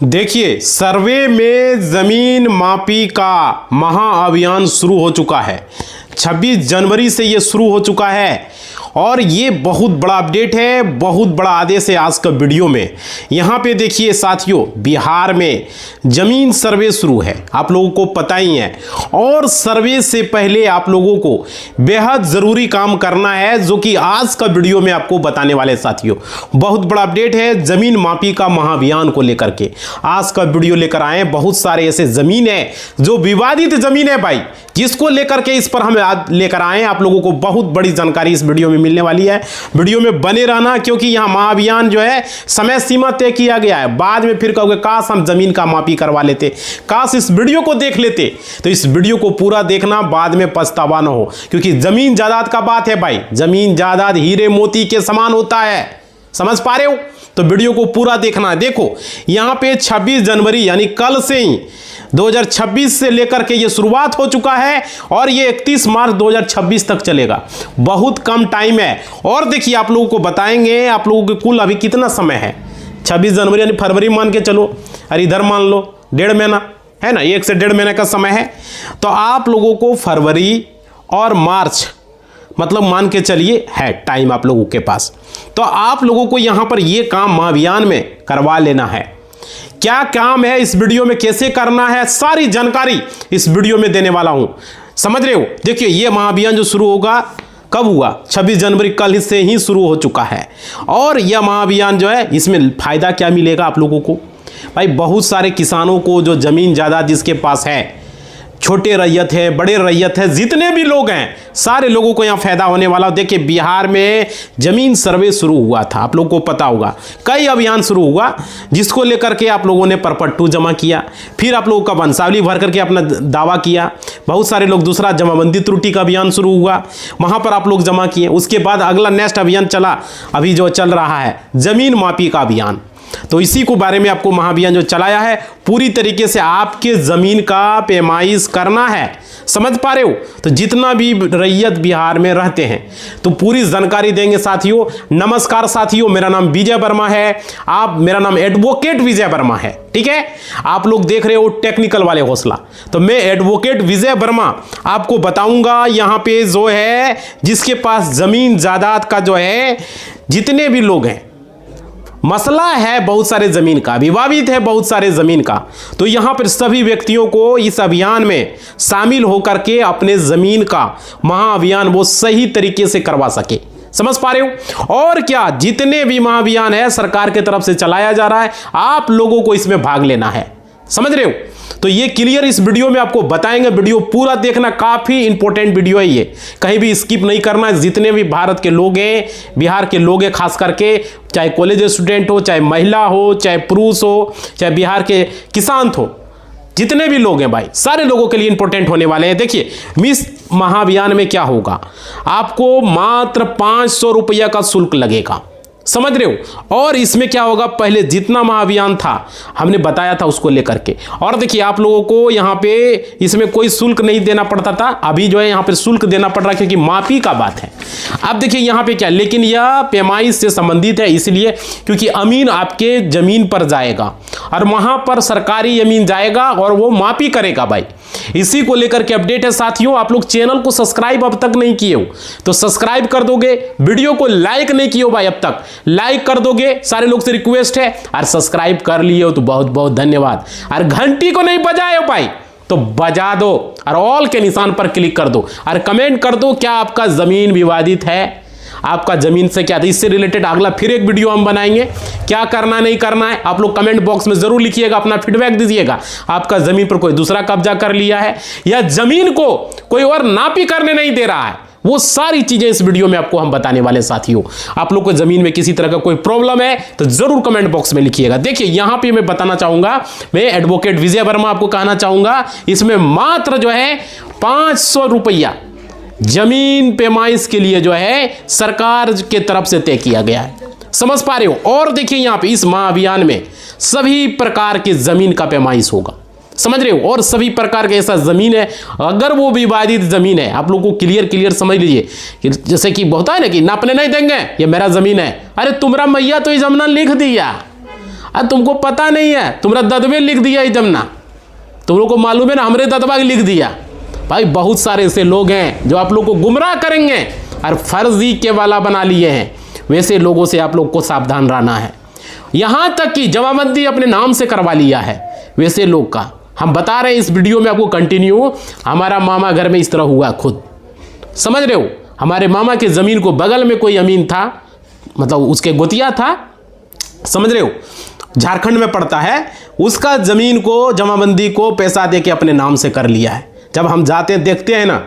देखिए, सर्वे में जमीन मापी का महाअभियान शुरू हो चुका है। 26 जनवरी से ये शुरू हो चुका है और ये बहुत बड़ा अपडेट है, बहुत बड़ा आदेश है आज का वीडियो में। यहाँ पे देखिए साथियों, बिहार में जमीन सर्वे शुरू है, आप लोगों को पता ही है। और सर्वे से पहले आप लोगों को बेहद ज़रूरी काम करना है, जो कि आज का वीडियो में आपको बताने वाले साथियों। बहुत बड़ा अपडेट है जमीन मापी का महाअभियान को लेकर के आज का वीडियो लेकर आए। बहुत सारे ऐसे ज़मीन है जो विवादित ज़मीन है भाई, जिसको लेकर के इस पर हम आज लेकर आए। आप लोगों को बहुत बड़ी जानकारी इस वीडियो में मिलने वाली है, वीडियो में बने रहना, क्योंकि यहाँ महाअभियान जो है समय सीमा तय किया गया है। बाद में फिर कहोगे काश हम जमीन का मापी करवा लेते, काश इस वीडियो को देख लेते। तो इस वीडियो को पूरा देखना, बाद में पछतावा ना हो, क्योंकि जमीन जायदाद का बात है भाई। जमीन जायदाद हीरे मोती के समान होता है, समझ पा रहे हो? तो वीडियो को पूरा देखना है। देखो यहाँ पे 26 जनवरी यानी कल से ही 2026 से लेकर के ये शुरुआत हो चुका है और ये 31 मार्च 2026 तक चलेगा। बहुत कम टाइम है। और देखिए आप लोगों को बताएंगे, आप लोगों के कुल अभी कितना समय है। 26 जनवरी यानी फरवरी मान के चलो, और इधर मान लो 1.5 महीना है ना, 1 से 1.5 महीने का समय है। तो आप लोगों को फरवरी और मार्च मतलब मान के चलिए है टाइम आप लोगों के पास। तो आप लोगों को यहां पर ये काम महाअभियान में करवा लेना है। क्या काम है इस वीडियो में, कैसे करना है, सारी जानकारी इस वीडियो में देने वाला हूं, समझ रहे हो? देखिए ये महाअभियान जो शुरू होगा, कब हुआ? 26 जनवरी कल से ही शुरू हो चुका है। और यह महाअभियान जो है, इसमें फायदा क्या मिलेगा आप लोगों को भाई? बहुत सारे किसानों को जो जमीन जायदाद जिसके पास है, छोटे रैयत है, बड़े रैयत है, जितने भी लोग हैं, सारे लोगों को यहाँ फायदा होने वाला। देखिए बिहार में जमीन सर्वे शुरू हुआ था, आप लोगों को पता होगा। कई अभियान शुरू हुआ जिसको लेकर के आप लोगों ने परपट्टू जमा किया, फिर आप लोगों का वंशावली भर करके अपना दावा किया। बहुत सारे लोग, दूसरा जमाबंदी त्रुटि का अभियान शुरू हुआ, वहाँ पर आप लोग जमा किए। उसके बाद अगला नेक्स्ट अभियान चला, अभी जो चल रहा है जमीन मापी का अभियान। तो इसी को बारे में आपको महाअभियान जो चलाया है, पूरी तरीके से आपके जमीन का पैमाइश करना है, समझ पा रहे हो? तो जितना भी रैयत बिहार में रहते हैं तो पूरी जानकारी देंगे साथियों। नमस्कार साथियों, मेरा नाम विजय वर्मा है, मेरा नाम एडवोकेट विजय वर्मा है, ठीक है? आप लोग देख रहे हो टेक्निकल वाले हौसला, तो मैं एडवोकेट विजय वर्मा आपको बताऊंगा यहाँ पे जो है, जिसके पास जमीन जायदाद का जो है, जितने भी लोग हैं, मसला है बहुत सारे जमीन का, विवादित है बहुत सारे जमीन का। तो यहां पर सभी व्यक्तियों को इस अभियान में शामिल होकर के अपने जमीन का महाअभियान वो सही तरीके से करवा सके, समझ पा रहे हो? और क्या, जितने भी महाअभियान है सरकार की तरफ से चलाया जा रहा है, आप लोगों को इसमें भाग लेना है, समझ रहे हो? तो ये क्लियर इस वीडियो में आपको बताएंगे, वीडियो पूरा देखना, काफी इंपॉर्टेंट वीडियो है ये, कहीं भी स्किप नहीं करना है। जितने भी भारत के लोग हैं, बिहार के लोग हैं खास करके, चाहे कॉलेज स्टूडेंट हो, चाहे महिला हो, चाहे पुरुष हो, चाहे बिहार के किसान हो, जितने भी लोग हैं भाई, सारे लोगों के लिए इंपॉर्टेंट होने वाले हैं। देखिए मिस महाअभियान में क्या होगा, आपको मात्र 500 रुपया का शुल्क लगेगा, समझ रहे हो? और इसमें क्या होगा, पहले जितना महाअभियान था हमने बताया था उसको लेकर के। और देखिए आप लोगों को यहाँ पे इसमें कोई शुल्क नहीं देना पड़ता था, अभी जो है यहाँ पे शुल्क देना पड़ रहा है, क्योंकि मापी का बात है। अब देखिए यहाँ पे क्या, लेकिन यह पैमाइश से संबंधित है, इसलिए क्योंकि अमीन आपके जमीन पर जाएगा और वहां पर सरकारी जमीन जाएगा और वो मापी करेगा भाई। इसी को लेकर के अपडेट है साथियों। आप लोग चैनल को सब्सक्राइब अब तक नहीं किए हो तो सब्सक्राइब कर दोगे, वीडियो को लाइक नहीं किए हो भाई अब तक, लाइक कर दोगे, सारे लोग से रिक्वेस्ट है। और सब्सक्राइब कर लिए हो तो बहुत बहुत धन्यवाद। और घंटी को नहीं बजाए हो भाई तो बजा दो और ऑल के निशान पर क्लिक कर दो और कमेंट कर दो, क्या आपका जमीन विवादित है, आपका जमीन से क्या था, इससे रिलेटेड अगला फिर एक वीडियो हम बनाएंगे। क्या करना नहीं करना है आप लोग कमेंट बॉक्स में जरूर लिखिएगा, अपना फीडबैक दीजिएगा। आपका जमीन पर कोई दूसरा कब्जा कर लिया है या जमीन को कोई और नापी करने नहीं दे रहा है, वो सारी चीजें इस वीडियो में आपको हम बताने वाले साथियों। आप लोग को जमीन में किसी तरह का कोई प्रॉब्लम है तो जरूर कमेंट बॉक्स में लिखिएगा। देखिए यहां पे मैं बताना चाहूंगा, मैं एडवोकेट विजय वर्मा आपको कहना चाहूंगा, इसमें मात्र जो है 500 रुपया जमीन पैमाइश के लिए जो है सरकार के तरफ से तय किया गया है, समझ पा रहे हो? और देखिए यहां पे इस महाअभियान में सभी प्रकार की जमीन का पैमाइश होगा, समझ रहे हो? और सभी प्रकार के ऐसा जमीन है, अगर वो विवादित जमीन है, आप लोगों को क्लियर समझ लीजिए कि जैसे कि होता है ना कि नापने नहीं देंगे, ये मेरा जमीन है, अरे तुम्हारा मैया तो ये जमीन लिख दिया, तुमको पता नहीं है, तुम्हारा ददबे लिख दिया एकदम ना, तुम लोग को मालूम है ना, हमरे ददबा लिख दिया। भाई बहुत सारे ऐसे लोग हैं जो आप लोग को गुमराह करेंगे और फर्जी के वाला बना लिए हैं। वैसे लोगों से आप लोग को सावधान रहना है। यहाँ तक कि जमाबंदी अपने नाम से करवा लिया है वैसे लोग का। हम बता रहे हैं इस वीडियो में आपको कंटिन्यू। हमारा मामा घर में इस तरह हुआ खुद, समझ रहे हो। हमारे मामा के ज़मीन को बगल में कोई अमीन था, मतलब उसके गोतिया था, समझ रहे हो, झारखंड में पड़ता है। उसका ज़मीन को जमाबंदी को पैसा दे के अपने नाम से कर लिया है। जब हम जाते हैं देखते हैं ना,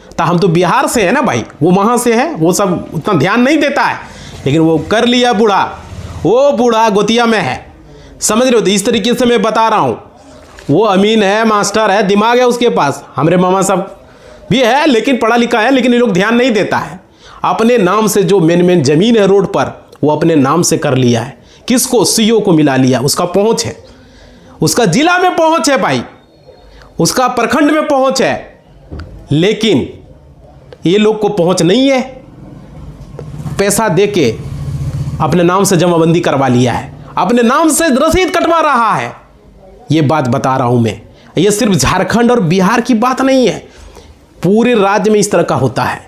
तो हम तो बिहार से है ना भाई, वो वहाँ से है, वो सब उतना ध्यान नहीं देता है, लेकिन वो कर लिया बूढ़ा, वो बूढ़ा गोतिया में है, समझ रहे हो। तो इस तरीके से मैं बता रहा हूँ, वो अमीन है, मास्टर है, दिमाग है उसके पास। हमारे मामा सब भी है, लेकिन पढ़ा लिखा है, लेकिन ये लोग ध्यान नहीं देता है। अपने नाम से जो मेन ज़मीन है रोड पर, वो अपने नाम से कर लिया है। किसको? सीओ को मिला लिया। उसका पहुँच है, उसका जिला में पहुँच है भाई, उसका प्रखंड में पहुँच है, लेकिन ये लोग को पहुँच नहीं है। पैसा दे के अपने नाम से जमाबंदी करवा लिया है, अपने नाम से रसीद कटवा रहा है। ये बात बता रहा हूँ मैं। ये सिर्फ झारखंड और बिहार की बात नहीं है, पूरे राज्य में इस तरह का होता है।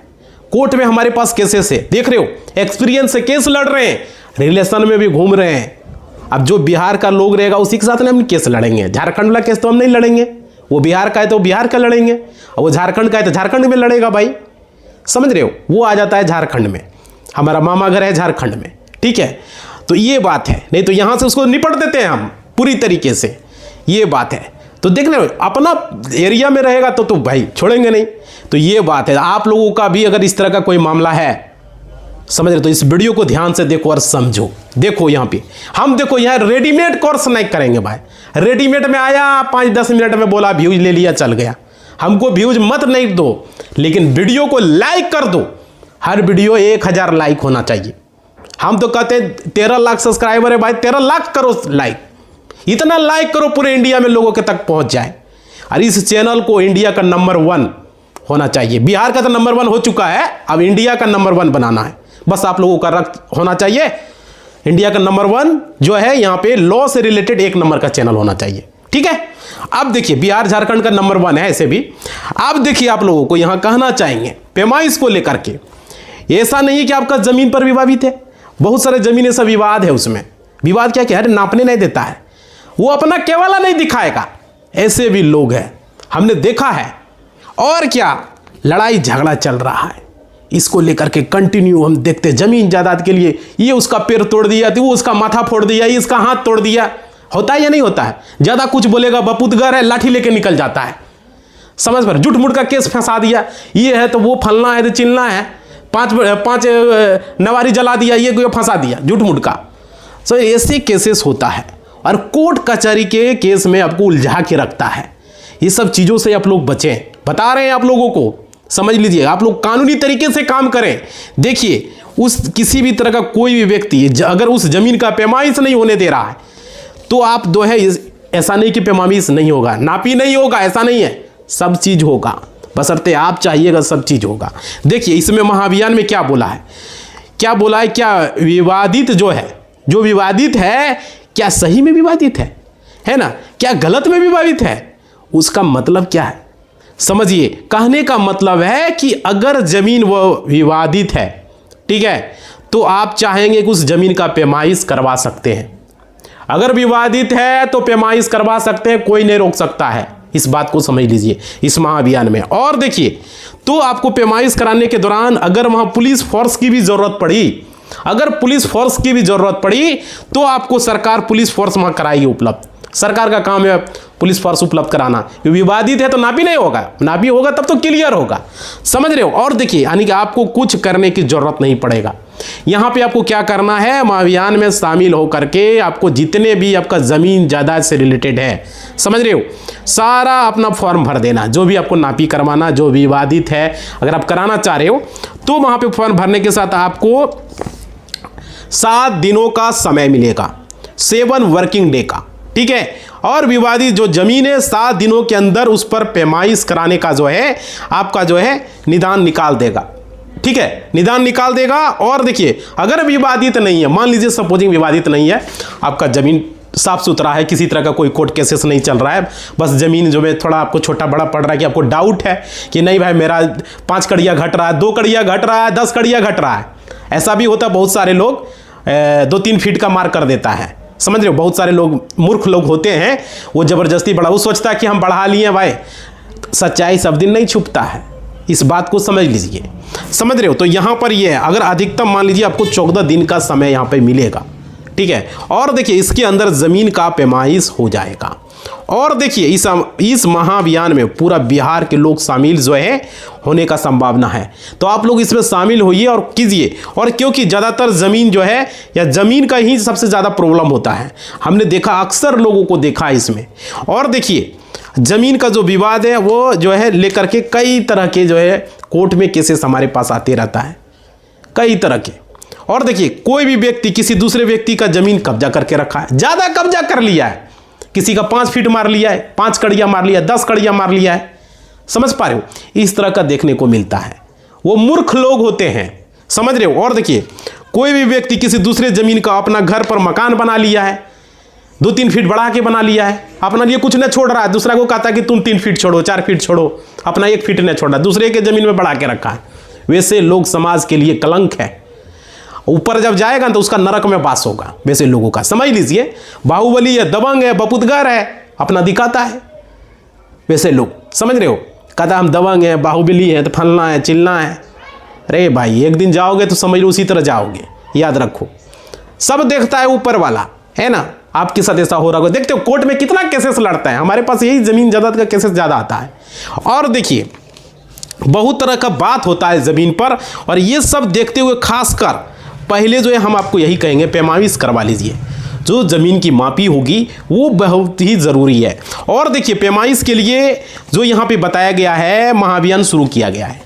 कोर्ट में हमारे पास केसेस है, देख रहे हो, एक्सपीरियंस से केस लड़ रहे हैं, रिलेशन में भी घूम रहे हैं। अब जो बिहार का लोग रहेगा उसी के साथ हम केस लड़ेंगे। झारखंड वाला केस तो हम नहीं लड़ेंगे, वो बिहार का है तो बिहार का लड़ेंगे, और वो झारखंड का है तो झारखंड में लड़ेगा भाई, समझ रहे हो। वो आ जाता है झारखंड में, हमारा मामा घर है झारखंड में, ठीक है। तो ये बात है, नहीं तो यहाँ से उसको निपट देते हैं हम पूरी तरीके से, ये बात है। तो देखने अपना एरिया में रहेगा तो भाई छोड़ेंगे नहीं। तो ये बात है, आप लोगों का भी अगर इस तरह का कोई मामला है, समझ रहे, तो इस वीडियो को ध्यान से देखो और समझो। देखो यहाँ पे हम, देखो यहाँ रेडीमेड कोर्स नहीं करेंगे भाई। रेडीमेड में आया, 5-10 मिनट में बोला, व्यूज ले लिया, चल गया। हमको व्यूज मत नहीं दो, लेकिन वीडियो को लाइक कर दो। हर वीडियो 1000 लाइक होना चाहिए। हम तो कहते 13 लाख सब्सक्राइबर है भाई, 13 लाख करो लाइक, इतना लाइक करो पूरे इंडिया में लोगों के तक पहुंच जाए। और इस चैनल को इंडिया का नंबर 1 होना चाहिए। बिहार का तो नंबर 1 हो चुका है, अब इंडिया का नंबर 1 बनाना है। बस आप लोगों का होना चाहिए इंडिया का नंबर 1 जो है, यहाँ पे लॉ से रिलेटेड 1 नंबर का चैनल होना चाहिए, ठीक है। अब देखिए बिहार झारखंड का नंबर 1 है ऐसे भी। अब देखिए आप लोगों को यहाँ कहना चाहेंगे पैमाइश को लेकर के, ऐसा नहीं है कि आपका जमीन पर विवादित है, बहुत सारे जमीन ऐसा विवाद है, उसमें विवाद क्या है, नापने नहीं देता है, वो अपना केवला नहीं दिखाएगा, ऐसे भी लोग हैं, हमने देखा है। और क्या लड़ाई झगड़ा चल रहा है, इसको लेकर के कंटिन्यू हम देखते, जमीन जायदाद के लिए ये उसका पैर तोड़ दिया, वो उसका माथा फोड़ दिया, ये इसका हाथ तोड़ दिया। होता है या नहीं होता है? ज्यादा कुछ बोलेगा, बपुतगर है, लाठी लेके निकल जाता है, समझ पर, झूठ मूठ का केस फंसा दिया, ये है तो वो फलना है तो चिलना है, 5 नवारी जला दिया, ये फंसा दिया, झूठ मूठ का। सो ऐसे केसेस होता है, और कोर्ट कचहरी के केस में आपको उलझा के रखता है। ये सब चीज़ों से आप लोग बचें, बता रहे हैं आप लोगों को, समझ लीजिए। आप लोग कानूनी तरीके से काम करें। देखिए उस किसी भी तरह का कोई भी व्यक्ति अगर उस जमीन का पैमाइश नहीं होने दे रहा है, तो आप दो है, ऐसा नहीं कि पैमाइश नहीं होगा, नापी नहीं होगा, ऐसा नहीं है, सब चीज़ होगा, बशर्ते आप चाहिएगा, सब चीज़ होगा। देखिए इसमें महाअभियान में क्या बोला है, क्या बोला है, क्या विवादित जो है, जो विवादित है, क्या सही में विवादित है ना, क्या गलत में विवादित है, उसका मतलब क्या है समझिए। कहने का मतलब है कि अगर जमीन वो विवादित है, ठीक है, तो आप चाहेंगे कि उस जमीन का पैमाइश करवा सकते हैं। अगर विवादित है तो पैमाइश करवा सकते हैं, कोई नहीं रोक सकता है। इस बात को समझ लीजिए इस महाअभियान में। और देखिए, तो आपको पैमाइश कराने के दौरान अगर वहां पुलिस फोर्स की भी जरूरत पड़ी, अगर पुलिस फोर्स की भी जरूरत पड़ी, तो आपको सरकार पुलिस फोर्स वहां कराएगी उपलब्ध। सरकार का काम है पुलिस फोर्स उपलब्ध कराना। विवादित है तो नापी नहीं होगा, नापी होगा तब तो क्लियर होगा, समझ रहे हो। और देखिए यानी कि आपको कुछ करने की जरूरत नहीं पड़ेगा। यहाँ पे आपको क्या करना है, महाअभियान में शामिल होकर के आपको जितने भी आपका ज़मीन जायदाद से रिलेटेड है, समझ रहे हो, सारा अपना फॉर्म भर देना। जो भी आपको नापी करवाना, जो विवादित है, अगर आप कराना चाह रहे हो तो वहाँ पे फॉर्म भरने के साथ आपको 7 दिनों का समय मिलेगा, 7 वर्किंग डे का, ठीक है। और विवादित जो जमीन है 7 दिनों के अंदर उस पर पैमाइश कराने का जो है आपका जो है निदान निकाल देगा, ठीक है, निदान निकाल देगा। और देखिए अगर विवादित नहीं है, मान लीजिए सपोजिंग विवादित नहीं है, आपका जमीन साफ सुथरा है, किसी तरह का कोई कोर्ट केसेस नहीं चल रहा है। बस ज़मीन जो है थोड़ा आपको छोटा बड़ा पड़ रहा है कि आपको डाउट है कि नहीं भाई मेरा 5 कड़िया घट रहा है, 2 कड़िया घट रहा है, 10 कड़िया घट रहा है। ऐसा भी होता है, बहुत सारे लोग 2-3 फीट का मार कर देता है, समझ रहे हो। बहुत सारे लोग मूर्ख लोग होते हैं, वो ज़बरदस्ती बढ़ा, वो सोचता है कि हम बढ़ा लिए भाई। सच्चाई सब दिन नहीं छुपता है, इस बात को समझ लीजिए, समझ रहे हो। तो यहाँ पर ये है, अगर अधिकतम मान लीजिए आपको 14 दिन का समय यहाँ पे मिलेगा, ठीक है। और देखिए इसके अंदर ज़मीन का पैमाइश हो जाएगा। और देखिए इस महाअभियान में पूरा बिहार के लोग शामिल जो है होने का संभावना है। तो आप लोग इसमें शामिल होइए और कीजिए। और क्योंकि ज़्यादातर ज़मीन जो है या ज़मीन का ही सबसे ज़्यादा प्रॉब्लम होता है, हमने देखा, अक्सर लोगों को देखा इसमें। और देखिए ज़मीन का जो विवाद है वो जो है लेकर के कई तरह के जो है कोर्ट में केसेस हमारे पास आते रहता है, कई तरह के। और देखिए कोई भी व्यक्ति किसी दूसरे व्यक्ति का ज़मीन कब्जा करके रखा है, ज़्यादा कब्जा कर लिया है, किसी का 5 फीट मार लिया है, 5 कड़िया मार लिया, 10 कड़िया मार लिया है, समझ पा रहे हो। इस तरह का देखने को मिलता है, वो मूर्ख लोग होते हैं, समझ रहे हो। और देखिए कोई भी व्यक्ति किसी दूसरे ज़मीन का अपना घर पर मकान बना लिया है, 2-3 फीट बढ़ा के बना लिया है, अपना लिए कुछ न छोड़ रहा है, दूसरा को कहता है कि तुम 3 फीट छोड़ो, 4 फीट छोड़ो, अपना 1 फीट न छोड़ रहा, दूसरे के ज़मीन में बढ़ा के रखा है। वैसे लोग समाज के लिए कलंक है, ऊपर जब जाएगा तो उसका नरक में वास होगा। वैसे लोगों का समझ लीजिए, बाहुबली है, दबंग है, बपुतगर है, अपना दिखाता है। वैसे लोग समझ रहे हो, कहता हम दबंग है, बाहुबली है, तो फलना है, चिलना है। अरे भाई एक दिन जाओगे तो समझ लो उसी तरह जाओगे, याद रखो। सब देखता है ऊपर वाला, है ना। आपके साथ ऐसा हो रहा होगा, देखते हो कोर्ट में कितना केसेस लड़ता है, हमारे पास यही ज़मीन जायदाद का केसेस ज़्यादा आता है। और देखिए बहुत तरह का बात होता है ज़मीन पर, और ये सब देखते हुए खासकर पहले जो है हम आपको यही कहेंगे, पैमाइश करवा लीजिए। जो ज़मीन की मापी होगी वो बहुत ही ज़रूरी है। और देखिए पैमाइश के लिए जो यहाँ पे बताया गया है, महाअभियान शुरू किया गया है,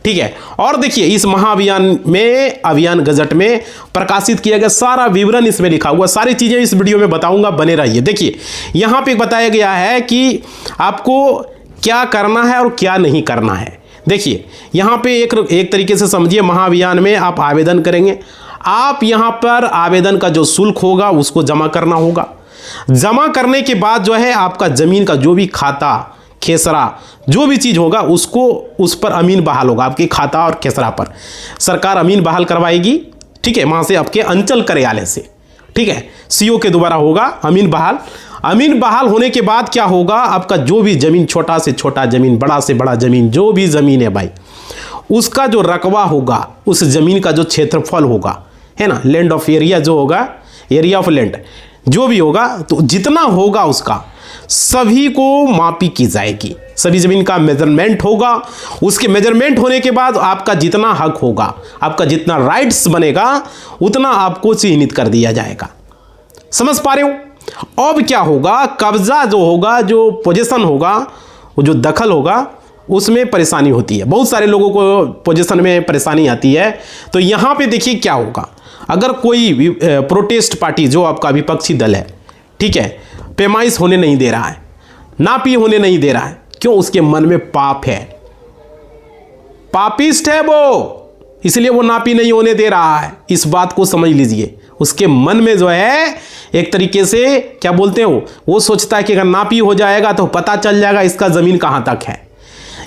ठीक है। और देखिए इस महाअभियान में अभियान गजट में प्रकाशित किया गया सारा विवरण इसमें लिखा हुआ, सारी चीज़ें इस वीडियो में बताऊंगा, बने रहिए। देखिए यहाँ पे बताया गया है कि आपको क्या करना है और क्या नहीं करना है। देखिए यहाँ पे एक तरीके से समझिए, महाअभियान में आप आवेदन करेंगे, आप यहाँ पर आवेदन का जो शुल्क होगा उसको जमा करना होगा। जमा करने के बाद जो है आपका ज़मीन का जो भी खाता खेसरा जो भी चीज़ होगा उसको उस पर अमीन बहाल होगा, आपके खाता और खेसरा पर सरकार अमीन बहाल करवाएगी, ठीक है। वहाँ से आपके अंचल कार्यालय से, ठीक है, सीओ के द्वारा होगा अमीन बहाल। अमीन बहाल होने के बाद क्या होगा, आपका जो भी ज़मीन, छोटा से छोटा ज़मीन, बड़ा से बड़ा ज़मीन, जो भी ज़मीन है भाई, उसका जो रकबा होगा, उस ज़मीन का जो क्षेत्रफल होगा, है ना, लैंड ऑफ एरिया जो होगा, एरिया ऑफ लैंड जो भी होगा, तो जितना होगा उसका सभी को मापी की जाएगी, सभी ज़मीन का मेजरमेंट होगा। उसके मेजरमेंट होने के बाद आपका जितना हक होगा, आपका जितना राइट्स बनेगा, उतना आपको चिन्हित कर दिया जाएगा। समझ पा रहे हो। अब क्या होगा, कब्जा जो होगा, जो पोजीशन होगा, वो जो दखल होगा, उसमें परेशानी होती है। बहुत सारे लोगों को पोजीशन में परेशानी आती है। तो यहाँ पे देखिए क्या होगा, अगर कोई प्रोटेस्ट पार्टी जो आपका विपक्षी दल है, ठीक है, पैमाइश होने नहीं दे रहा है, नापी होने नहीं दे रहा है, क्यों, उसके मन में पाप है, पापिस्ट है वो, इसलिए वो नापी नहीं होने दे रहा है। इस बात को समझ लीजिए, उसके मन में जो है एक तरीके से क्या बोलते हो, वो सोचता है कि अगर नापी हो जाएगा तो पता चल जाएगा इसका ज़मीन कहाँ तक है,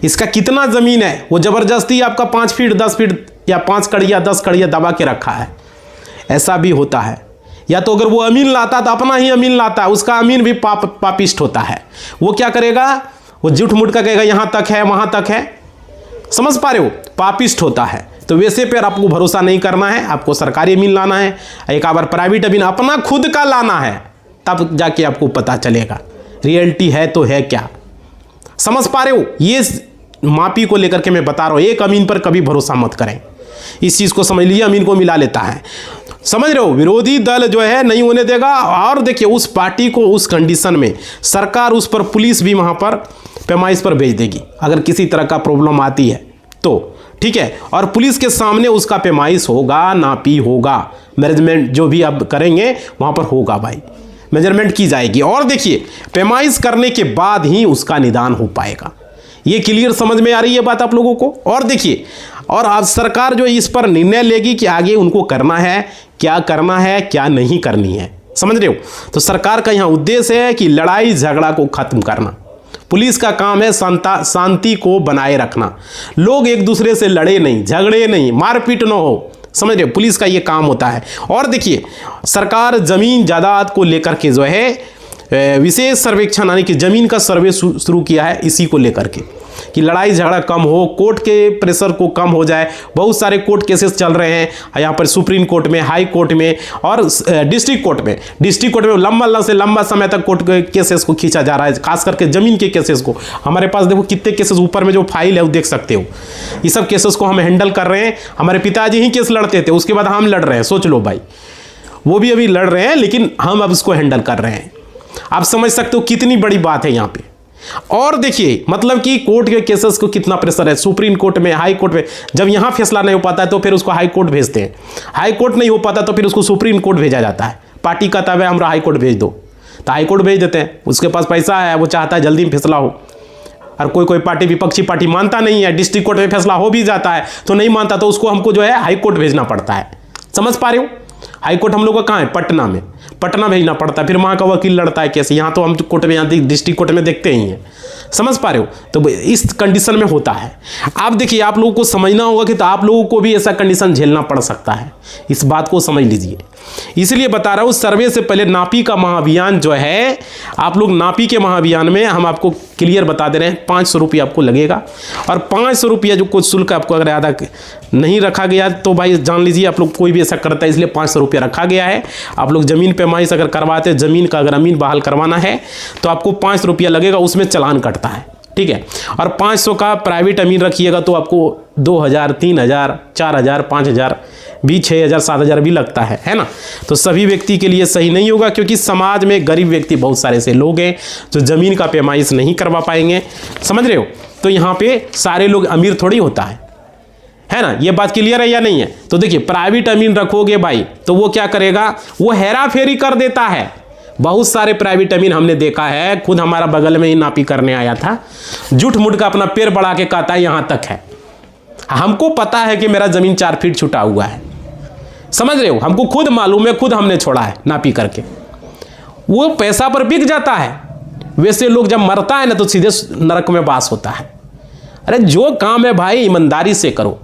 इसका कितना ज़मीन है। वो ज़बरदस्ती आपका 5 फीट 10 फीट या 5 कड़िया 10 कड़िया दबा के रखा है। ऐसा भी होता है। या तो अगर वो अमीन लाता तो अपना ही अमीन लाता है, उसका अमीन भी पापिस्ट होता है। वो क्या करेगा, वो झूठ मूठ का कहेगा यहाँ तक है वहाँ तक है, समझ पा रहे हो, पापिस्ट होता है। तो वैसे पर आपको भरोसा नहीं करना है, आपको सरकारी अमीन लाना है, एक बार प्राइवेट अमीन अपना खुद का लाना है, तब जाके आपको पता चलेगा रियलिटी है तो है क्या। समझ पा रहे हो। ये मापी को लेकर के मैं बता रहा हूँ, एक अमीन पर कभी भरोसा मत करें, इस चीज़ को समझ लीजिए। अमीन को मिला लेता है, समझ रहे हो। विरोधी दल जो है नहीं होने देगा। और देखिए उस पार्टी को उस कंडीशन में सरकार उस पर पुलिस भी वहाँ पर पैमाइश पर भेज देगी, अगर किसी तरह का प्रॉब्लम आती है तो, ठीक है। और पुलिस के सामने उसका पैमाइश होगा, नापी होगा, मैनेजमेंट जो भी आप करेंगे वहाँ पर होगा भाई, मेजरमेंट की जाएगी। और देखिए पैमाइश करने के बाद ही उसका निदान हो पाएगा। ये क्लियर समझ में आ रही है बात आप लोगों को। और देखिए, और आज सरकार जो इस पर निर्णय लेगी कि आगे उनको करना है, क्या करना है, क्या नहीं करनी है, समझ रहे हो? तो सरकार का यहाँ उद्देश्य है कि लड़ाई झगड़ा को खत्म करना। पुलिस का काम है शांति को बनाए रखना, लोग एक दूसरे से लड़े नहीं, झगड़े नहीं, मारपीट न हो। समझ रहे हो? पुलिस का ये काम होता है। और देखिए, सरकार जमीन जायदाद को लेकर के जो है विशेष सर्वेक्षण यानी कि जमीन का सर्वे शुरू किया है, इसी को लेकर के कि लड़ाई झगड़ा कम हो, कोर्ट के प्रेशर को कम हो जाए। बहुत सारे कोर्ट केसेस चल रहे हैं यहाँ पर, सुप्रीम कोर्ट में, हाई कोर्ट में और डिस्ट्रिक्ट कोर्ट में। डिस्ट्रिक्ट कोर्ट में लंबा से लंबा समय तक कोर्ट के केसेस को खींचा जा रहा है, खास करके जमीन के केसेस को। हमारे पास देखो कितने केसेस ऊपर में जो फाइल है वो देख सकते हो। ये सब केसेस को हम हैंडल कर रहे हैं। हमारे पिताजी ही केस लड़ते थे, उसके बाद हम लड़ रहे हैं। सोच लो भाई, वो भी अभी लड़ रहे हैं, लेकिन हम अब इसको हैंडल कर रहे हैं। आप समझ सकते हो कितनी बड़ी बात है यहाँ पे। और देखिए, मतलब कि कोर्ट के केसेस को कितना प्रेशर है। सुप्रीम कोर्ट में, हाई कोर्ट में, जब यहां फैसला नहीं हो पाता है तो फिर उसको हाई कोर्ट भेजते हैं। हाई कोर्ट नहीं हो पाता तो फिर उसको सुप्रीम कोर्ट भेजा जाता है। पार्टी कहता है हमरा हाई कोर्ट भेज दो, तो हाई कोर्ट भेज देते हैं। उसके पास पैसा है, वो चाहता है जल्दी में फैसला हो। और कोई पार्टी, विपक्षी पार्टी मानता नहीं है, डिस्ट्रिक्ट कोर्ट में फैसला हो भी जाता है तो नहीं मानता, तो उसको हमको जो है हाई कोर्ट भेजना पड़ता है। समझ पा रहे हो? हाई कोर्ट हम लोग का कहाँ है? पटना में। पटना भेजना पड़ता है, फिर वहाँ का वकील लड़ता है कैसे। यहाँ तो हम कोर्ट में, यहाँ डिस्ट्रिक्ट कोर्ट में देखते ही हैं। समझ पा रहे हो? तो इस कंडीशन में होता है। आप देखिए, आप लोगों को समझना होगा कि तो आप लोगों को भी ऐसा कंडीशन झेलना पड़ सकता है। इस बात को समझ लीजिए। इसलिए बता रहा हूँ, सर्वे से पहले नापी का महाअभियान जो है, आप लोग नापी के महाअभियान में हम आपको क्लियर बता दे रहे हैं, 500 रुपया आपको लगेगा। और 500 रुपया जो कुछ शुल्क आपको अगर आधा नहीं रखा गया तो भाई जान लीजिए, आप लोग कोई भी ऐसा करता है, इसलिए 500 रुपया रखा गया है। आप लोग जमीन पैमाइश अगर करवाते हैं, जमीन का अगर अमीन बहाल करवाना है तो आपको 500 रुपया लगेगा, उसमें चालान कटता है। ठीक है? और 500 का प्राइवेट अमीन रखिएगा तो आपको 2000, 3000, 4000, 5000 भी, 6000, 7000 भी लगता है ना? तो सभी व्यक्ति के लिए सही नहीं होगा, क्योंकि समाज में गरीब व्यक्ति बहुत सारे ऐसे लोग हैं जो जमीन का पैमाइश नहीं करवा पाएंगे। समझ रहे हो? तो यहाँ पे सारे लोग अमीर थोड़ी होता है ना? ये बात क्लियर है या नहीं है? तो देखिए, प्राइवेट अमीन रखोगे भाई तो वो क्या करेगा? वो हेरा फेरी कर देता है। बहुत सारे प्राइवेट अमीन हमने देखा है, खुद हमारा बगल में ही नापी करने आया था, झूठ मूठ का अपना पैर बढ़ा के कहता है यहाँ तक है। हमको पता है कि मेरा जमीन 4 फीट छुटा हुआ है। समझ रहे हो? हमको खुद मालूम है, खुद हमने छोड़ा है नापी करके। वो पैसा पर बिक जाता है। वैसे लोग जब मरता है ना तो सीधे नरक में वास होता है। अरे जो काम है भाई ईमानदारी से करो।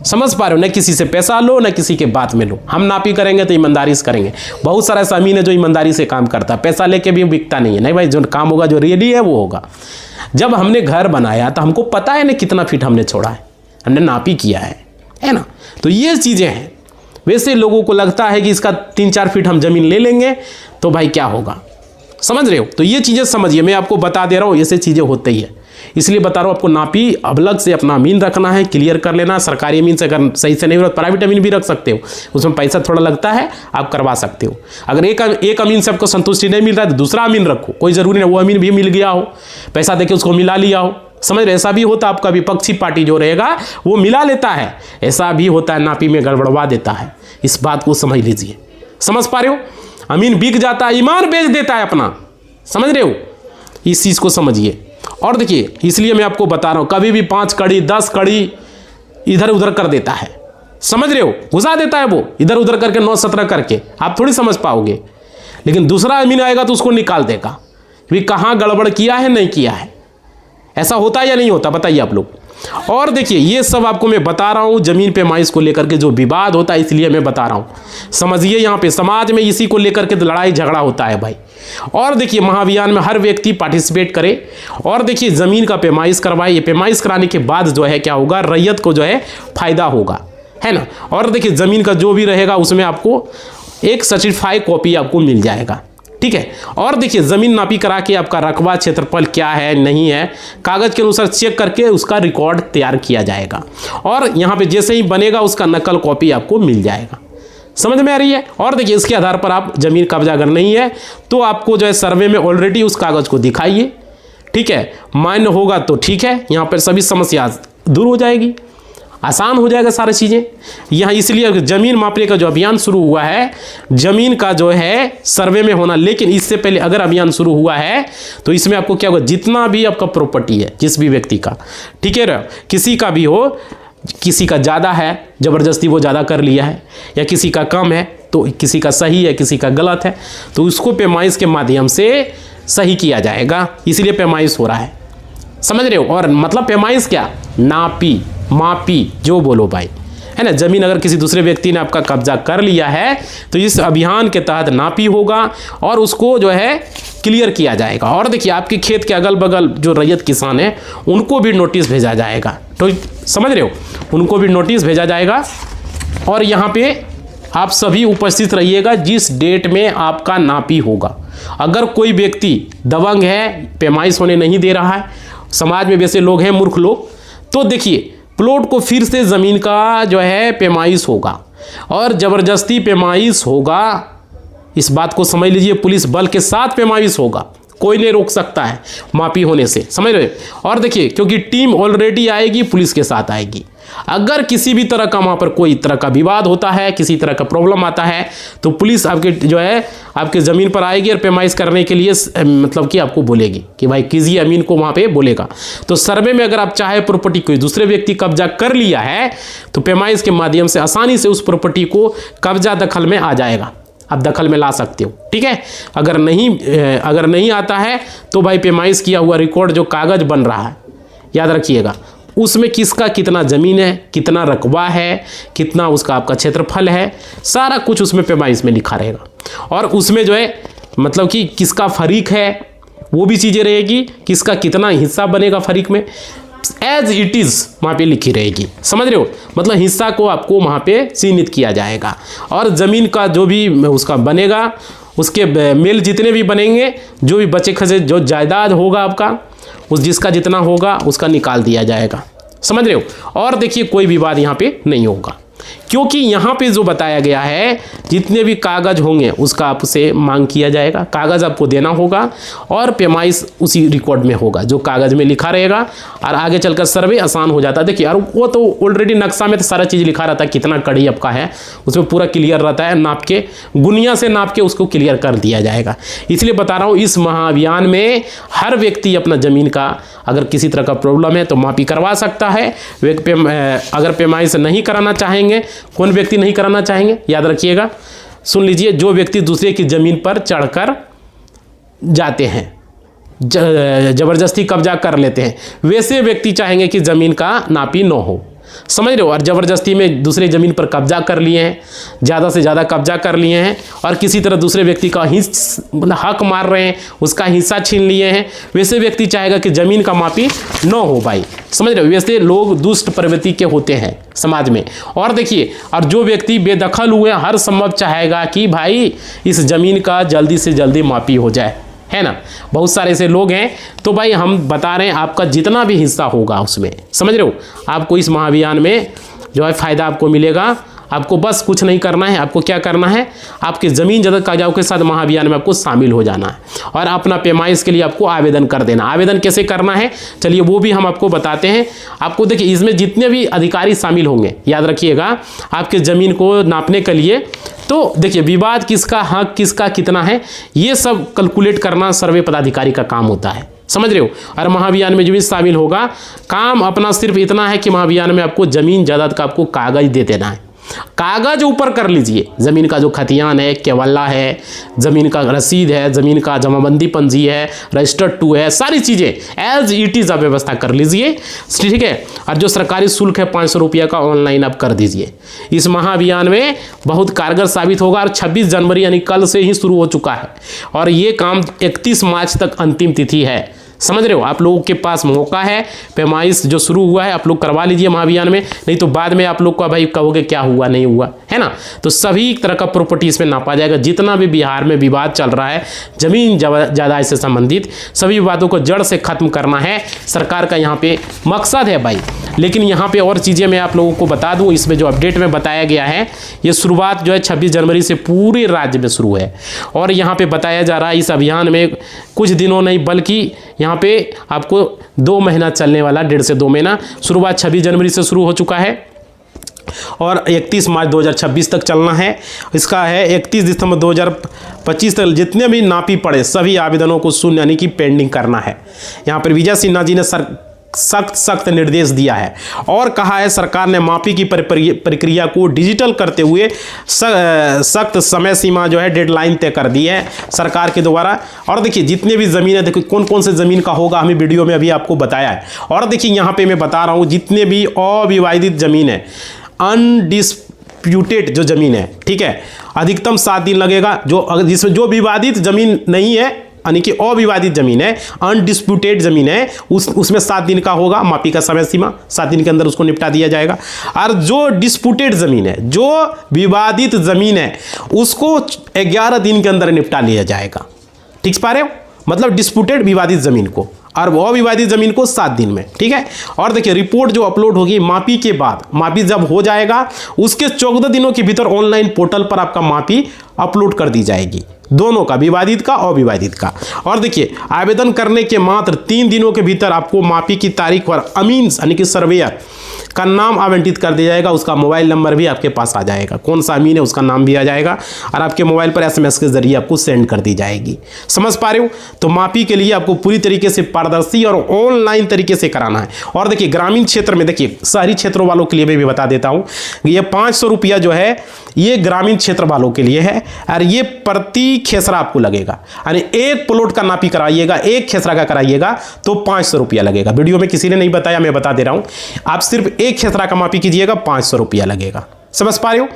समझ पा रहे हो? न किसी से पैसा लो, न किसी के बात में लो। हम नापी करेंगे तो ईमानदारी से करेंगे। बहुत सारा ऐसा अमीन है जो ईमानदारी से काम करता है, पैसा लेके भी बिकता नहीं है। नहीं भाई, जो काम होगा, जो रियली है वो होगा। जब हमने घर बनाया तो हमको पता है ना कितना फीट हमने छोड़ा है, हमने नापी किया है ना? तो ये चीज़ें हैं। वैसे लोगों को लगता है कि इसका 3-4 फीट हम जमीन ले लेंगे तो भाई क्या होगा। समझ रहे हो? तो ये चीज़ें समझिए, मैं आपको बता दे रहा हूँ, ऐसे चीज़ें होती ही है। इसलिए बता रहा हूँ आपको, नापी अलग से अपना अमीन रखना है, क्लियर कर लेना। सरकारी अमीन से अगर सही से नहीं हो, प्राइवेट अमीन भी रख सकते हो, उसमें पैसा थोड़ा लगता है, आप करवा सकते हो। अगर एक अमीन से आपको संतुष्टि नहीं मिल रहा है तो दूसरा अमीन रखो, कोई ज़रूरी नहीं वो अमीन भी मिल गया हो, पैसा देके उसको मिला लिया हो। समझ रहे? ऐसा भी होता है, आपका विपक्षी पार्टी जो रहेगा वो मिला लेता है, ऐसा भी होता है, नापी में गड़बड़वा देता है। इस बात को समझ लीजिए। समझ पा रहे हो? अमीन बिक जाता है, ईमान बेच देता है अपना। समझ रहे हो? इस चीज़ को समझिए। और देखिए, इसलिए मैं आपको बता रहा हूँ, कभी भी 5 कड़ी 10 कड़ी इधर उधर कर देता है। समझ रहे हो? घुसा देता है वो इधर उधर करके, 9-17 करके, आप थोड़ी समझ पाओगे। लेकिन दूसरा अमीन आएगा तो उसको निकाल देगा भी कहाँ गड़बड़ किया है, नहीं किया है। ऐसा होता है या नहीं होता? बताइए आप लोग। और देखिए, ये सब आपको मैं बता रहा हूँ जमीन पैमाइश को लेकर के जो विवाद होता है, इसलिए मैं बता रहा हूँ। समझिए, यहाँ पे समाज में इसी को लेकर के तो लड़ाई झगड़ा होता है भाई। और देखिए, महाअभियान में हर व्यक्ति पार्टिसिपेट करे और देखिए जमीन का पैमाइश करवाए। ये पैमाइश कराने के बाद जो है क्या होगा, रैयत को जो है फायदा होगा, है ना? और देखिए, जमीन का जो भी रहेगा उसमें आपको एक सर्टिफाइड कॉपी आपको मिल जाएगा। ठीक है? और देखिए, ज़मीन नापी करा के आपका रकबा, क्षेत्रफल क्या है नहीं है, कागज़ के अनुसार चेक करके उसका रिकॉर्ड तैयार किया जाएगा। और यहाँ पे जैसे ही बनेगा उसका नकल कॉपी आपको मिल जाएगा। समझ में आ रही है? और देखिए, इसके आधार पर आप जमीन कब्जा अगर नहीं है तो आपको जो है सर्वे में ऑलरेडी उस कागज़ को दिखाइए। ठीक है? मान्य होगा तो ठीक है, यहाँ पर सभी समस्या दूर हो जाएगी, आसान हो जाएगा सारी चीज़ें। यहाँ इसलिए ज़मीन मापने का जो अभियान शुरू हुआ है, ज़मीन का जो है सर्वे में होना। लेकिन इससे पहले अगर अभियान शुरू हुआ है तो इसमें आपको क्या होगा, जितना भी आपका प्रॉपर्टी है, जिस भी व्यक्ति का, ठीक है, किसी का भी हो, किसी का ज़्यादा है, ज़बरदस्ती वो ज़्यादा कर लिया है, या किसी का कम है, तो किसी का सही है, किसी का गलत है, तो उसको पैमाइश के माध्यम से सही किया जाएगा, इसलिए पैमाइश हो रहा है। समझ रहे हो? और मतलब पैमाइश क्या? नापी, मापी, जो बोलो भाई, है ना। जमीन अगर किसी दूसरे व्यक्ति ने आपका कब्जा कर लिया है तो इस अभियान के तहत नापी होगा और उसको जो है क्लियर किया जाएगा। और देखिए, आपके खेत के अगल बगल जो रैयत किसान है उनको भी नोटिस भेजा जाएगा। तो समझ रहे हो, उनको भी नोटिस भेजा जाएगा। और यहाँ पे आप सभी उपस्थित रहिएगा जिस डेट में आपका नापी होगा। अगर कोई व्यक्ति दबंग है, पैमाइश होने नहीं दे रहा है, समाज में वैसे लोग हैं मूर्ख लोग, तो देखिए प्लॉट को फिर से ज़मीन का जो है पैमाइश होगा और ज़बरदस्ती पैमाइश होगा। इस बात को समझ लीजिए, पुलिस बल के साथ पैमाइश होगा, कोई नहीं रोक सकता है मापी होने से। समझ रहे? और देखिए, क्योंकि टीम ऑलरेडी आएगी, पुलिस के साथ आएगी। अगर किसी भी तरह का वहाँ पर कोई तरह का विवाद होता है, किसी तरह का प्रॉब्लम आता है, तो पुलिस आपके जो है आपके ज़मीन पर आएगी और पैमाइश करने के लिए मतलब कि आपको बोलेगी कि भाई कीजिए, अमीन को वहाँ पे बोलेगा। तो सर्वे में अगर आप चाहे प्रॉपर्टी कोई दूसरे व्यक्ति कब्जा कर लिया है तो पैमाइश के माध्यम से आसानी से उस प्रॉपर्टी को कब्जा दखल में आ जाएगा, आप दखल में ला सकते हो। ठीक है? अगर नहीं आता है तो भाई पैमाइश किया हुआ रिकॉर्ड जो कागज़ बन रहा है, याद रखिएगा, उसमें किसका कितना ज़मीन है, कितना रकबा है, कितना उसका आपका क्षेत्रफल है, सारा कुछ उसमें पैमाइश में लिखा रहेगा। और उसमें जो है मतलब कि किसका फरीक है वो भी चीज़ें रहेगी, किसका कितना हिस्सा बनेगा फरीक में, एज इट इज़ वहाँ पे लिखी रहेगी। समझ रहे हो? मतलब हिस्सा को आपको वहाँ पे चिन्हित किया जाएगा। और ज़मीन का जो भी उसका बनेगा, उसके मेल जितने भी बनेंगे, जो भी बचे खचे जो जायदाद होगा आपका, उस जिसका जितना होगा उसका निकाल दिया जाएगा। समझ रहे हो? और देखिए, कोई विवाद यहाँ पे नहीं होगा, क्योंकि यहाँ पे जो बताया गया है जितने भी कागज़ होंगे उसका आपसे मांग किया जाएगा, कागज़ आपको देना होगा और पैमाइश उसी रिकॉर्ड में होगा जो कागज़ में लिखा रहेगा। और आगे चलकर सर्वे आसान हो जाता है। देखिए, और वो तो ऑलरेडी नक्शा में तो सारा चीज़ लिखा रहता है, कितना कड़ी आपका है उसमें पूरा क्लियर रहता है, नाप के गुनिया से नाप के उसको क्लियर कर दिया जाएगा। इसलिए बता रहा हूँ, इस महाअभियान में हर व्यक्ति अपना ज़मीन का अगर किसी तरह का प्रॉब्लम है तो मापी करवा सकता है। अगर पैमाइश नहीं कराना चाहेंगे, कौन व्यक्ति नहीं कराना चाहेंगे, याद रखिएगा, सुन लीजिए, जो व्यक्ति दूसरे की ज़मीन पर चढ़कर जाते हैं, ज़बरदस्ती कब्जा कर लेते हैं, वैसे व्यक्ति चाहेंगे कि ज़मीन का नापी न हो। समझ रहे हो? और ज़बरदस्ती में दूसरे ज़मीन पर कब्जा कर लिए हैं, ज़्यादा से ज़्यादा कब्जा कर लिए हैं और किसी तरह दूसरे व्यक्ति का हक मार रहे हैं, उसका हिस्सा छीन लिए हैं, वैसे व्यक्ति चाहेगा कि ज़मीन का मापी न हो भाई। समझ रहे हो? वैसे लोग दुष्ट प्रवृत्ति के होते हैं समाज में। और देखिए, और जो व्यक्ति बेदखल हुए हर संभव चाहेगा कि भाई इस ज़मीन का जल्दी से जल्दी मापी हो जाए, है ना। बहुत सारे ऐसे लोग हैं। तो भाई हम बता रहे हैं, आपका जितना भी हिस्सा होगा उसमें, समझ रहे हो, आपको इस महाअभियान में जो है फ़ायदा आपको मिलेगा। आपको बस कुछ नहीं करना है, आपको क्या करना है, आपके ज़मीन जब्त कागजात के साथ महाअभियान में आपको शामिल हो जाना है और अपना पैमाइश के लिए आपको आवेदन कर देना। आवेदन कैसे करना है, चलिए वो भी हम आपको बताते हैं। आपको देखिए, इसमें जितने भी अधिकारी शामिल होंगे, याद रखिएगा, आपके ज़मीन को नापने के लिए, तो देखिए, विवाद किसका, हक किसका कितना है, ये सब कैलकुलेट करना सर्वे पदाधिकारी का काम होता है। समझ रहे हो? और महाअभियान में जो भी शामिल होगा, काम अपना सिर्फ इतना है कि महाअभियान में आपको ज़मीन जायदाद का आपको कागज़ दे देना है। कागज ऊपर कर लीजिए, ज़मीन का जो खतियान है, केवल्ला है, ज़मीन का रसीद है, ज़मीन का जमाबंदी पंजी है, रजिस्टर्ड टू है, सारी चीज़ें एज इट इज़ आप व्यवस्था कर लीजिए। ठीक है? और जो सरकारी शुल्क है 500 रुपये का, ऑनलाइन आप कर दीजिए। इस महाअभियान में बहुत कारगर साबित होगा। और 26 जनवरी यानी कल से ही शुरू हो चुका है और ये काम 31 मार्च तक अंतिम तिथि है। समझ रहे हो? आप लोगों के पास मौका है, पैमाइश जो शुरू हुआ है आप लोग करवा लीजिए महाअभियान में, नहीं तो बाद में आप लोग का भाई कहोगे क्या हुआ नहीं हुआ, है ना। तो सभी तरह का प्रॉपर्टी इसमें नापा जाएगा। जितना भी बिहार में विवाद चल रहा है जमीन जायदाद से संबंधित, सभी विवादों को जड़ से खत्म करना है सरकार का यहाँ पे मकसद है भाई। लेकिन यहाँ पे और चीज़ें मैं आप लोगों को बता दूँ, इसमें जो अपडेट में बताया गया है, ये शुरुआत जो है 26 जनवरी से पूरे राज्य में शुरू है। और यहाँ पे बताया जा रहा है इस अभियान में कुछ दिनों नहीं बल्कि यहाँ पे आपको 2 महीना चलने वाला, 1.5 से 2 महीना। शुरुआत 26 जनवरी से शुरू हो चुका है और 31 मार्च 2026 तक चलना है। इसका है 31 दिसंबर 2025 तक जितने भी नापी पड़े सभी आवेदनों को शून्य यानी कि पेंडिंग करना है। यहाँ पर विजय सिन्हा जी ने सख्त निर्देश दिया है और कहा है सरकार ने मापी की प्रक्रिया को डिजिटल करते हुए सख्त समय सीमा जो है डेडलाइन तय कर दी है सरकार के द्वारा। और देखिए जितने भी ज़मीन है, देखिए कौन कौन से ज़मीन का होगा हमें वीडियो में अभी आपको बताया है। और देखिए यहाँ पे मैं बता रहा हूँ जितने भी अविवादित ज़मीन है, अनडिस्प्यूटेड जो ज़मीन है, ठीक है, अधिकतम 7 दिन लगेगा। जिसमें जो विवादित ज़मीन नहीं है यानी कि अविवादित जमीन है, अनडिस्प्यूटेड जमीन है, उसमें 7 दिन का होगा मापी का समय सीमा, 7 दिन के अंदर उसको निपटा दिया जाएगा। और जो डिस्प्यूटेड जमीन है, जो विवादित जमीन है, उसको 11 दिन के अंदर निपटा लिया जाएगा। ठीक पा रहे हो, मतलब डिस्प्यूटेड विवादित जमीन को, और अविवादित जमीन को 7 दिन में, ठीक है। और देखिए रिपोर्ट जो अपलोड होगी मापी के बाद, मापी जब हो जाएगा उसके 14 दिनों के भीतर ऑनलाइन पोर्टल पर आपका मापी अपलोड कर दी जाएगी, दोनों का, विवादित का अविवादित का। और देखिए आवेदन करने के मात्र 3 दिनों के भीतर आपको मापी की तारीख पर अमीन यानी कि सर्वेयर का नाम आवंटित कर दिया जाएगा, उसका मोबाइल नंबर भी आपके पास आ जाएगा, कौन सा अमीन है उसका नाम भी आ जाएगा और आपके मोबाइल पर SMS के जरिए आपको सेंड कर दी जाएगी। समझ पा रहे हो? तो मापी के लिए आपको पूरी तरीके से पारदर्शी और ऑनलाइन तरीके से कराना है। और देखिए ग्रामीण क्षेत्र में, देखिए शहरी क्षेत्रों वालों के लिए मैं भी बता देता हूँ, ये 500 रुपया जो है ये ग्रामीण क्षेत्र वालों के लिए है और ये प्रति खेसरा आपको लगेगा, यानी एक प्लॉट का नापी कराइएगा, एक खेसरा का कराइएगा तो 500 रुपया लगेगा। वीडियो में किसी ने नहीं बताया, मैं बता दे रहा हूं, आप सिर्फ एक खेसरा का मापी कीजिएगा 500 रुपया लगेगा। समझ पा रहे हो?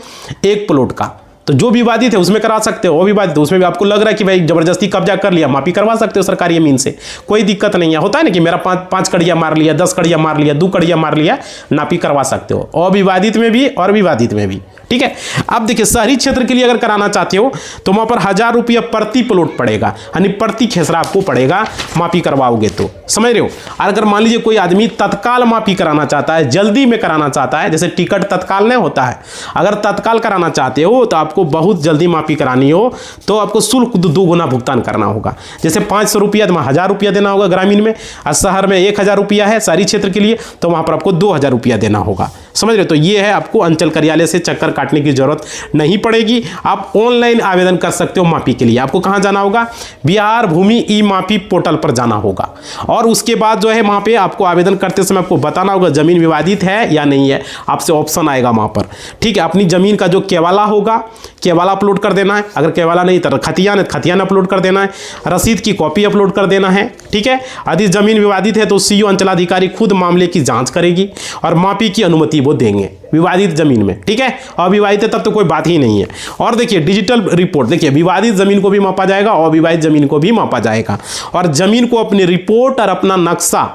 एक प्लॉट का। तो जो विवादित है उसमें करा सकते हो, अविवादित उसमें भी आपको लग रहा है कि भाई जबरदस्ती कब्जा कर लिया, मापी करवा सकते हो सरकारी जमीन से, कोई दिक्कत नहीं है। होता है ना कि मेरा 5 कड़िया मार लिया, 10 कड़िया मार लिया, 2 कड़िया मार लिया, नापी करवा सकते हो, अविवादित में भी और विवादित में भी, ठीक है। अब देखिए शहरी क्षेत्र के लिए अगर कराना चाहते हो तो वहां पर 1000 रुपया प्रति प्लॉट पड़ेगा, यानी प्रति खेसरा आपको पड़ेगा मापी करवाओगे तो। समझ रहे हो? और अगर मान लीजिए कोई आदमी तत्काल मापी कराना चाहता है, जल्दी में कराना चाहता है, जैसे टिकट तत्काल नहीं होता है, अगर तत्काल कराना चाहते हो तो आपको बहुत जल्दी मापी करानी हो तो आपको शुल्क 2 गुना भुगतान करना होगा। जैसे 500 रुपया तो 1000 रुपया देना होगा ग्रामीण में, और शहर में 1000 रुपया है शहरी क्षेत्र के लिए, तो वहां पर आपको 2000 रुपया देना होगा। समझ रहे हो? तो ये है, आपको अंचल कार्यालय से चक्कर काटने की जरूरत नहीं पड़ेगी, आप ऑनलाइन आवेदन कर सकते हो मापी के लिए। आपको कहां जाना होगा? बिहार भूमि ई मापी पोर्टल पर जाना होगा, और उसके बाद जो है वहां पे आपको आवेदन करते समय आपको बताना होगा जमीन विवादित है या नहीं है, आपसे ऑप्शन आएगा वहां पर, ठीक है। अपनी जमीन का जो केवाला होगा, केवाला अपलोड कर देना है, अगर केवाला नहीं तो खतियान अपलोड कर देना है, रसीद की कॉपी अपलोड कर देना है, ठीक है। यदि जमीन विवादित है तो CO अंचलाधिकारी खुद मामले की जांच करेगी और मापी की अनुमति वो देंगे विवादित जमीन में, ठीक है। अविवादित है तब तो कोई बात ही नहीं है। और देखिए डिजिटल रिपोर्ट, देखिए विवादित जमीन को भी मापा जाएगा, अविवादित जमीन को भी मापा जाएगा, और जमीन को अपनी रिपोर्ट और अपना नक्शा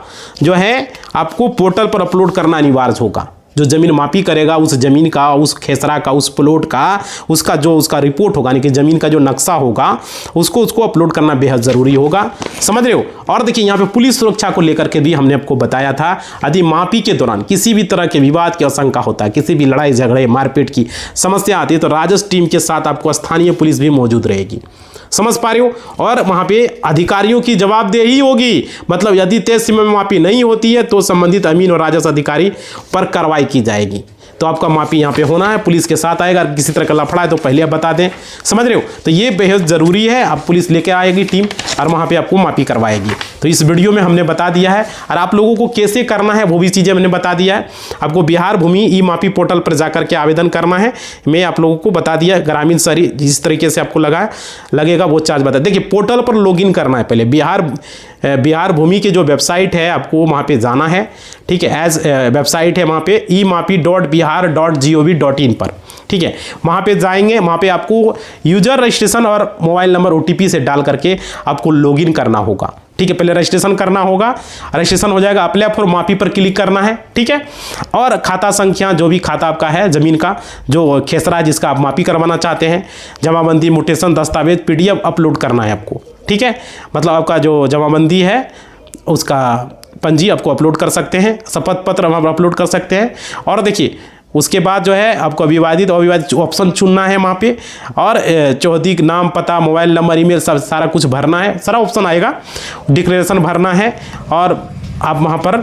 जो है आपको पोर्टल पर अपलोड करना अनिवार्य होगा। जो जमीन मापी करेगा उस जमीन का, उस खेसरा का, उस प्लॉट का, उसका जो उसका रिपोर्ट होगा, यानी कि जमीन का जो नक्शा होगा उसको अपलोड करना बेहद ज़रूरी होगा। समझ रहे हो? और देखिए यहाँ पे पुलिस सुरक्षा को लेकर के भी हमने आपको बताया था, यदि मापी के दौरान किसी भी तरह के विवाद की आशंका होता है, किसी भी लड़ाई झगड़े मारपीट की समस्या आती है तो राजस्व टीम के साथ आपको स्थानीय पुलिस भी मौजूद रहेगी। समझ पा रहे हो? और वहां पे अधिकारियों की जवाबदेही होगी, मतलब यदि तय समय में मापी नहीं होती है तो संबंधित अमीन और राजस्व अधिकारी पर कार्रवाई की जाएगी। तो आपका मापी यहाँ पे होना है, पुलिस के साथ आएगा, किसी तरह का लफड़ा है तो पहले आप बता दें। समझ रहे हो? तो ये बेहद ज़रूरी है, अब पुलिस लेके आएगी टीम और वहाँ पे आपको मापी करवाएगी। तो इस वीडियो में हमने बता दिया है, और आप लोगों को कैसे करना है वो भी चीज़ें मैंने बता दिया है। आपको बिहार भूमि ई मापी पोर्टल पर जाकर के आवेदन करना है, मैं आप लोगों को बता दिया। ग्रामीण शहरी जिस तरीके से आपको लगेगा वो चार्ज बता। देखिए पोर्टल पर लॉगिन करना है पहले, बिहार भूमि की जो वेबसाइट है आपको वहाँ पे जाना है, ठीक है। एज वेबसाइट है वहाँ पे emaapi.bihar.gov.in पर, ठीक है। वहाँ पे जाएंगे, वहाँ पे आपको यूजर रजिस्ट्रेशन और मोबाइल नंबर OTP से डाल करके आपको लॉगिन करना होगा, ठीक है। पहले रजिस्ट्रेशन करना होगा, रजिस्ट्रेशन हो जाएगा, अप्लाई फॉर मापी पर क्लिक करना है, ठीक है। और खाता संख्या, जो भी खाता आपका है जमीन का, जो खेसरा है जिसका आप मापी करवाना चाहते हैं, जमाबंदी, म्यूटेशन, दस्तावेज, PDF अपलोड करना है आपको, ठीक है। मतलब आपका जो जमाबंदी है उसका पंजी आपको अपलोड कर सकते हैं, शपथ पत्र हम अपलोड कर सकते हैं। और देखिए उसके बाद जो है आपको विवादित अविवादित ऑप्शन चुनना है वहाँ पे, और चौहदी नाम, पता, मोबाइल नंबर, ईमेल सब सारा कुछ भरना है, सारा ऑप्शन आएगा, डिक्लेरेशन भरना है, और आप वहाँ पर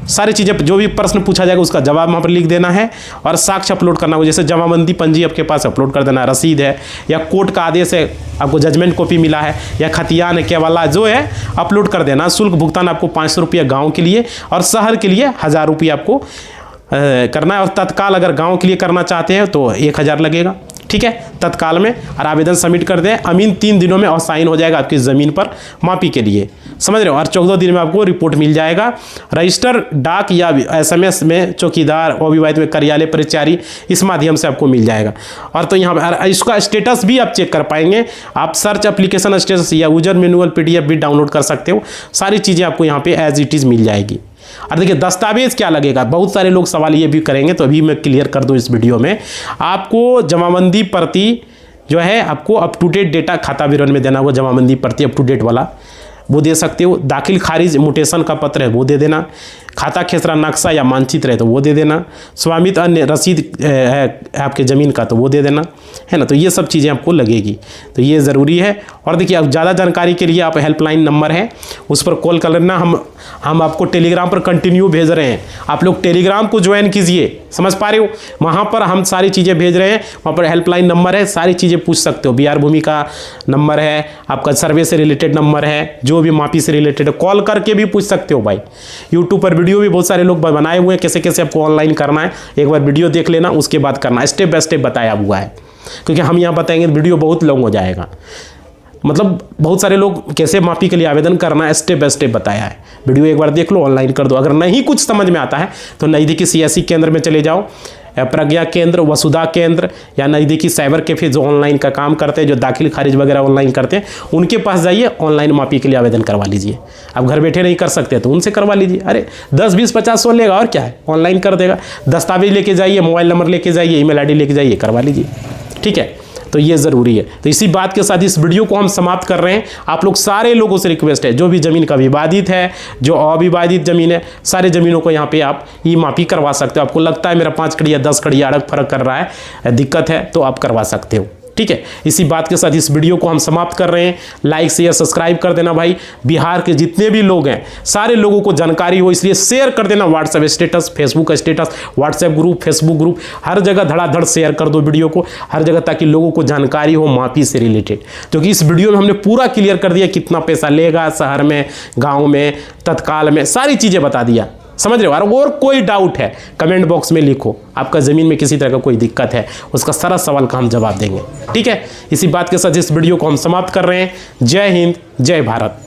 सारी चीज़ें जो भी प्रश्न पूछा जाएगा उसका जवाब वहाँ पर लिख देना है और साक्ष्य अपलोड करना होगा। जैसे जमाबंदी पंजी आपके पास अपलोड कर देना है, रसीद है या कोर्ट का आदेश है, आपको जजमेंट कॉपी मिला है या खतियान है, केवाला जो है अपलोड कर देना। शुल्क भुगतान आपको 500 रुपया गाँव के लिए और शहर के लिए 1000 रुपया आपको करना है। और तत्काल अगर गाँव के लिए करना चाहते हैं तो 1000 लगेगा, ठीक है, तत्काल में। और आवेदन सबमिट कर दें, अमीन 3 दिनों में असाइन हो जाएगा आपकी ज़मीन पर मापी के लिए, समझ रहे हो। और 14 दिन में आपको रिपोर्ट मिल जाएगा। रजिस्टर डाक या SMS में चौकीदार, अविवाहित में कार्यालय परिचारी, इस माध्यम से आपको मिल जाएगा। और तो यहाँ पर इसका स्टेटस भी आप चेक कर पाएंगे। आप सर्च एप्लीकेशन स्टेटस या यूजर मैनुअल PDF भी डाउनलोड कर सकते हो। सारी चीज़ें आपको यहाँ पे एज इट इज़ मिल जाएगी। और देखिए दस्तावेज क्या लगेगा, बहुत सारे लोग सवाल ये भी करेंगे, तो अभी मैं क्लियर कर दूं इस वीडियो में। आपको जमाबंदी प्रति जो है आपको अप टू डेट डेटा खाता विवरण में देना होगा। जमाबंदी प्रति अप टू डेट वाला वो दे सकते हो। दाखिल खारिज म्यूटेशन का पत्र है वो दे देना। खाता खेसरा नक्शा या मानचित्र है तो वो दे देना। स्वामित्व अन्य रसीद है आपके ज़मीन का तो वो दे देना, है ना। तो ये सब चीज़ें आपको लगेगी, तो ये ज़रूरी है। और देखिए अब ज़्यादा जानकारी के लिए आप हेल्पलाइन नंबर है उस पर कॉल कर लेना। हम आपको टेलीग्राम पर कंटिन्यू भेज रहे हैं, आप लोग टेलीग्राम को ज्वाइन कीजिए, समझ पा रहे हो। वहाँ पर हम सारी चीज़ें भेज रहे हैं, वहाँ पर हेल्पलाइन नंबर है, सारी चीज़ें पूछ सकते हो। BR भूमि का नंबर है, आपका सर्वे से रिलेटेड नंबर है, जो भी मापी से रिलेटेड है, कॉल करके भी पूछ सकते हो भाई। यूट्यूब पर वीडियो भी बहुत सारे लोग बनाए हुए हैं कैसे कैसे आपको ऑनलाइन करना है। एक बार वीडियो देख लेना, उसके बाद करना, स्टेप बाय स्टेप बताया हुआ है। क्योंकि हम यहाँ बताएंगे वीडियो बहुत लॉन्ग हो जाएगा, मतलब बहुत सारे लोग कैसे मापी के लिए आवेदन करना है स्टेप बाय स्टेप बताया है। वीडियो एक बार देख लो, ऑनलाइन कर दो। अगर नहीं कुछ समझ में आता है तो नज़दीकी CSC केंद्र में चले जाओ, प्रज्ञा केंद्र, वसुधा केंद्र या नज़दीकी साइबर कैफे जो ऑनलाइन का काम करते हैं, जो दाखिल खारिज वगैरह ऑनलाइन करते हैं, उनके पास जाइए, ऑनलाइन मापी के लिए आवेदन करवा लीजिए। अब घर बैठे नहीं कर सकते तो उनसे करवा लीजिए। अरे 10, 20, 50, 100 लेगा और क्या है, ऑनलाइन कर देगा। दस्तावेज लेके जाइए, मोबाइल नंबर लेके जाइए, email ID लेके जाइए, करवा लीजिए, ठीक है। तो ये ज़रूरी है। तो इसी बात के साथ इस वीडियो को हम समाप्त कर रहे हैं। आप लोग सारे लोगों से रिक्वेस्ट है, जो भी ज़मीन का विवादित है, जो अविवादित ज़मीन है, सारे ज़मीनों को यहाँ पे आप ई मापी करवा सकते हो। आपको लगता है मेरा 5 कड़ी या 10 कड़ी अड़ग फर्क कर रहा है, दिक्कत है, तो आप करवा सकते हो, ठीक है। इसी बात के साथ इस वीडियो को हम समाप्त कर रहे हैं। लाइक शेयर सब्सक्राइब कर देना भाई। बिहार के जितने भी लोग हैं सारे लोगों को जानकारी हो इसलिए शेयर कर देना। WhatsApp status, Facebook status, WhatsApp group, Facebook group, हर जगह धड़ाधड़ शेयर कर दो वीडियो को, हर जगह, ताकि लोगों को जानकारी हो मापी से रिलेटेड। क्योंकि इस वीडियो में हमने पूरा क्लियर कर दिया कितना पैसा लेगा, शहर में, गाँव में, तत्काल में, सारी चीज़ें बता दिया, समझ रहे हो। और कोई डाउट है कमेंट बॉक्स में लिखो, आपका ज़मीन में किसी तरह का कोई दिक्कत है, उसका सारा सवाल का हम जवाब देंगे, ठीक है। इसी बात के साथ इस वीडियो को हम समाप्त कर रहे हैं। जय हिंद, जय भारत।